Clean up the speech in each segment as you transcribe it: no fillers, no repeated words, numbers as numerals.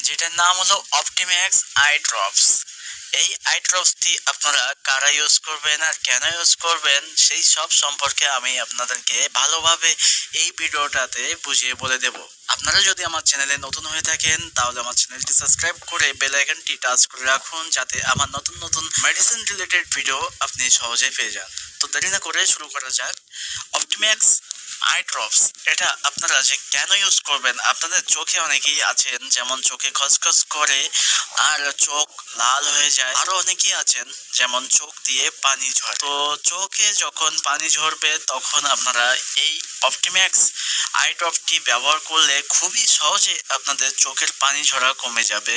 যেটার নাম হলো অপটিম্যাক্স আই ড্রপস। এই আই ড্রপসটি আপনারা কারা ইউজ করবেন আর কেন ইউজ করবেন সেই সব সম্পর্কে আমি আপনাদেরকে ভালোভাবে এই ভিডিওটাতে বুঝিয়ে বলে দেব। আপনারা যদি আমার চ্যানেলে নতুন হয়ে থাকেন তাহলে আমার চ্যানেলটি সাবস্ক্রাইব করে বেল আইকনটি টাচ করে রাখুন, যাতে আমার নতুন নতুন মেডিসিন রিলেটেড ভিডিও আপনি সহজেই পেয়ে যান। তো দেরি না করে শুরু করা যাক। অপটিম্যাক্স আই ড্রপস এটা আপনারা যে কেন ইউজ করবেন, আপনাদের চোখে অনেকেই আছেন যেমন চোখে খসখস করে আর চোখ লাল হয়ে যায়, আরো অনেকেই আছেন যেমন চোখ দিয়ে পানি ঝরে। তো চোখে যখন পানি ঝরবে তখন আপনারা এই অপটিম্যাক্স আই ড্রপটি ব্যবহার করলে খুবই সহজে আপনাদের চোখের পানি ঝরা কমে যাবে।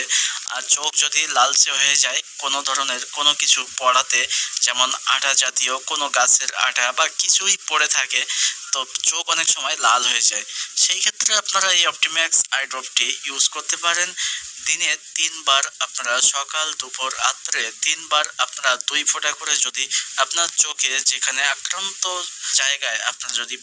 আর চোখ যদি লালচে হয়ে যায় কোনো ধরনের কোনো কিছু পড়াতে, যেমন আটা জাতীয় কোনো গাছের আটা বা কিছুই পড়ে থাকে, তো চোখ অনেক সময় লাল হয়ে যায়। সেই ক্ষেত্রে আপনারা এই অপটিম্যাক্স আই ড্রপটি ইউজ করতে পারেন। দিনে 3 বার আপনারা সকাল দুপুর রাত্রে 3 বার আপনারা 2 ফোঁটা করে যদি আপনার চোখে যেখানে আক্রান্ত জায়গায় আপনারা যদি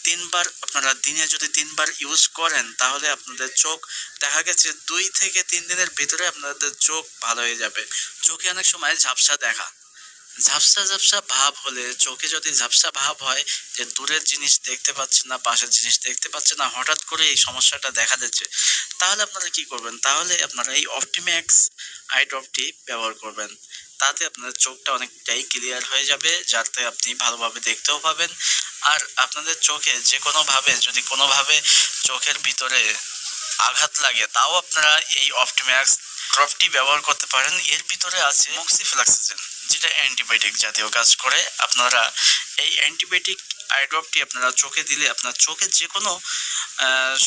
3 বার আপনারা দিনে যদি 3 বার ইউজ করেন, তাহলে আপনাদের চোখ দেখা গেছে 2 থেকে 3 দিনের ভিতরে আপনাদের চোখ ভালো হয়ে যাবে। চোখে অনেক সময় ঝাপসা দেখা, ঝাপসা ঝাপসা ভাব হলে, চোখে যদি ঝাপসা ভাব হয় যে দূরের জিনিস দেখতে পাচ্ছেন না, পাশের জিনিস দেখতে পাচ্ছেন না, হঠাৎ করে এই সমস্যাটা দেখা দিচ্ছে, তাহলে আপনারা কি করবেন, তাহলে আপনারা এই অপটিম্যাক্স আই ড্রপটি ব্যবহার করবেন। তাতে আপনাদের চোখটা অনেকটাই ক্লিয়ার হয়ে যাবে, যাতে আপনি ভালোভাবে দেখতেও পাবেন। আর আপনাদের চোখে যে কোনোভাবে যদি কোনোভাবে চোখের ভিতরে আঘাত লাগে, তাও আপনারা এই অপটিম্যাক্স ড্রপটি ব্যবহার করতে পারেন। এর ভিতরে আছে মক্সিফ্লাক্সাসিন, যেটা অ্যান্টিবায়োটিক জাতীয় কাজ করে। আপনারা এই অ্যান্টিবায়োটিক আই ড্রপটি আপনারা চোখে দিলে আপনার চোখের যে কোনো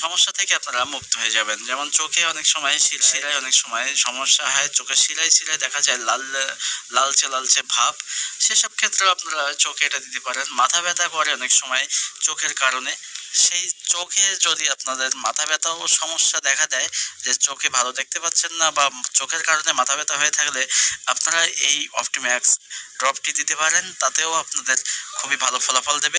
সমস্যা থেকে আপনারা মুক্ত হয়ে যাবেন। যেমন চোখে অনেক সময় শিরায় অনেক সময় সমস্যা হয়, চোখে শিরায় শিরায় দেখা যায় লাল লালচে লালচে ভাব, সেসব ক্ষেত্রেও আপনারা চোখে এটা দিতে পারেন। মাথা ব্যথা করে অনেক সময় চোখের কারণে, সেই চোখে যদি আপনাদের মাথা ব্যথাও সমস্যা দেখা দেয়, যে চোখে ভালো দেখতে পাচ্ছেন না বা চোখের কারণে মাথা ব্যথা হয়ে থাকলে আপনারা এই অপটিম্যাক্স ড্রপটি দিতে পারেন, তাতেও আপনাদের খুবই ভালো ফলাফল দেবে।